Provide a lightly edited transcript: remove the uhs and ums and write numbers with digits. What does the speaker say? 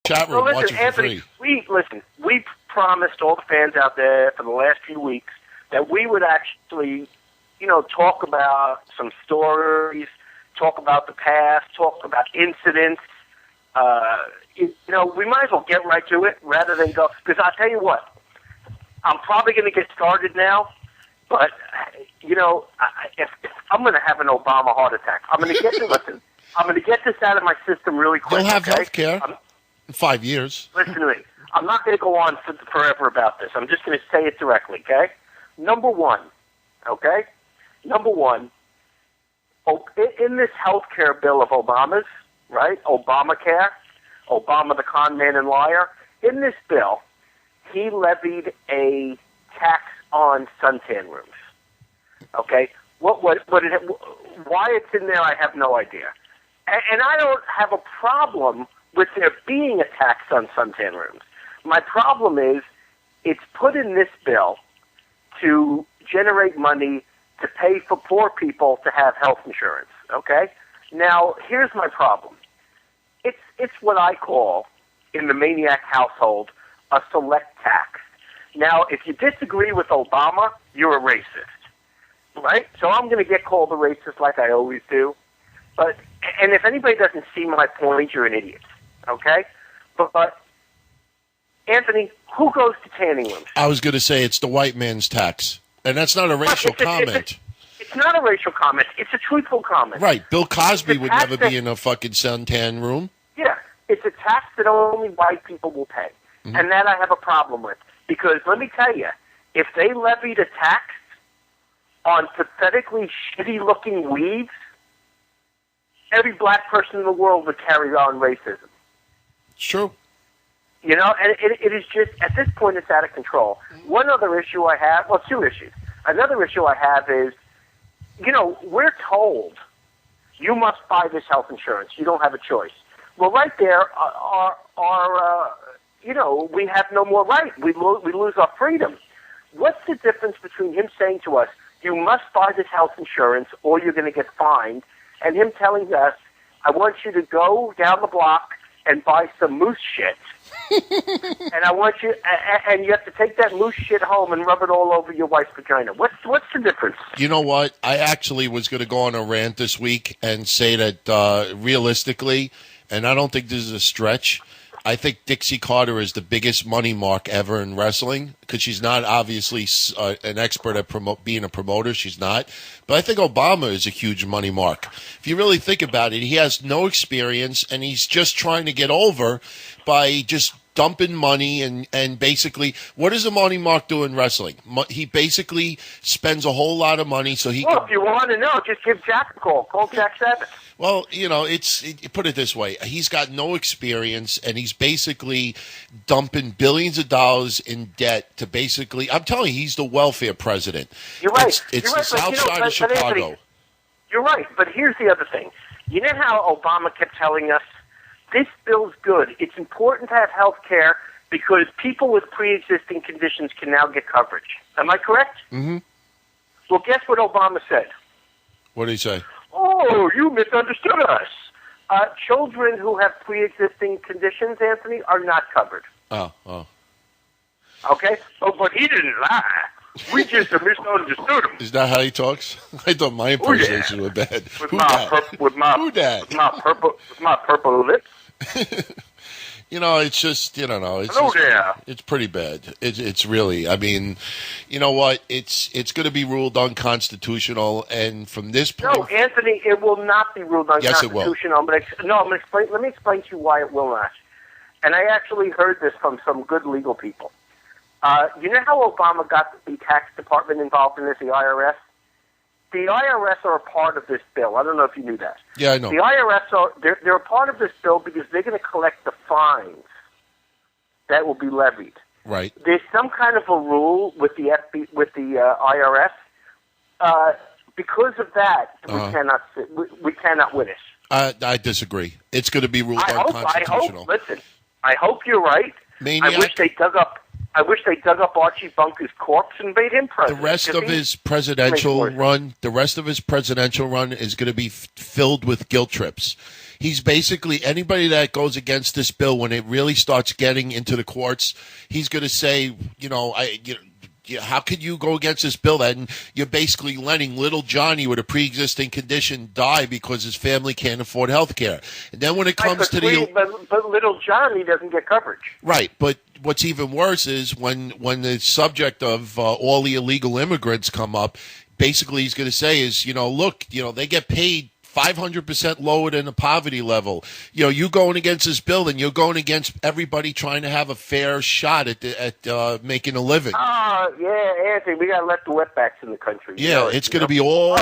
chat room. Watch it for Anthony, free. We promised all the fans out there for the last few weeks that we would actually, talk about some stories, talk about the past, talk about incidents. We might as well get right to it rather than go. Because I'll tell you what, I'm probably going to get started now, but, if I'm going to have an Obama heart attack. I'm going to get listen, I'm going to get this out of my system really quick. You'll have health care in 5 years. Listen to me. I'm not going to go on forever about this. I'm just going to say it directly, okay? Number one, in this health care bill of Obama's, right, Obamacare, Obama the con man and liar, in this bill, he levied a tax on suntan rooms. Okay? Why it's in there, I have no idea. And I don't have a problem with there being a tax on suntan rooms. My problem is it's put in this bill to generate money to pay for poor people to have health insurance, okay? Now, here's my problem. It's what I call, in the maniac household, a select tax. Now, if you disagree with Obama, you're a racist, right? So I'm going to get called a racist like I always do. And if anybody doesn't see my point, you're an idiot, okay? But Anthony, who goes to tanning rooms? I was going to say it's the white man's tax. And that's not a racial comment. It's not a racial comment. It's a truthful comment. Right. Bill Cosby would never be in a fucking suntan room. Yeah. It's a tax that only white people will pay. Mm-hmm. And that I have a problem with. Because let me tell you, if they levied a tax on pathetically shitty-looking weaves, every black person in the world would carry on racism. It's true. And it is just, at this point, it's out of control. One other issue I have, well, two issues. Another issue I have is, we're told you must buy this health insurance. You don't have a choice. Well, right there we have no more right. We lose our freedom. What's the difference between him saying to us, you must buy this health insurance or you're going to get fined, and him telling us, I want you to go down the block and buy some moose shit, and I want you, and you have to take that moose shit home and rub it all over your wife's vagina. What's the difference? You know what? I actually was going to go on a rant this week and say that realistically, and I don't think this is a stretch, I think Dixie Carter is the biggest money mark ever in wrestling because she's not obviously an expert at being a promoter. She's not. But I think Obama is a huge money mark. If you really think about it, he has no experience, and he's just trying to get over by just dumping money and basically, what does a money mark do in wrestling? He basically spends a whole lot of money so he can... Well, if you want to know, just give Jack a call. Call Jack Sabbath. Well, put it this way. He's got no experience, and he's basically dumping billions of dollars in debt to basically... I'm telling you, he's the welfare president. You're right. It's the south side of Chicago. Anthony, you're right, but here's the other thing. You know how Obama kept telling us, this bill's good. It's important to have health care because people with pre-existing conditions can now get coverage. Am I correct? Mm-hmm. Well, guess what Obama said? What did he say? Oh, you misunderstood us. Children who have pre-existing conditions, Anthony, are not covered. Oh. Okay? Oh, but he didn't lie. We just misunderstood him. Is that how he talks? I thought my impersonations were bad. With my purple lips. It's just, it's pretty bad. It's really, you know what? It's going to be ruled unconstitutional, and from this point... No, Anthony, it will not be ruled unconstitutional. Yes, it will. Let me explain to you why it will not. And I actually heard this from some good legal people. You know how Obama got the tax department involved in this, the IRS? The IRS are a part of this bill. I don't know if you knew that. Yeah, I know. The IRS they're a part of this bill because they're going to collect the fines that will be levied. Right. There's some kind of a rule with the IRS. Because of that, we cannot win it. I disagree. It's going to be ruled unconstitutional. I hope you're right. Maniac. I wish they dug up I wish they dug up Archie Bunker's corpse and made him The president. rest of his presidential run is going to be filled with guilt trips. He's basically anybody that goes against this bill when it really starts getting into the courts. He's going to say, how could you go against this bill? And you're basically letting little Johnny with a pre-existing condition die because his family can't afford health care. And then when it comes to but little Johnny doesn't get coverage. Right, but what's even worse is when the subject of all the illegal immigrants come up, basically he's going to say is, look, they get paid 500% lower than the poverty level. You going against this bill, and you're going against everybody trying to have a fair shot at making a living. Yeah, Anthony, we got to let the wetbacks in the country. Yeah, it's going to be all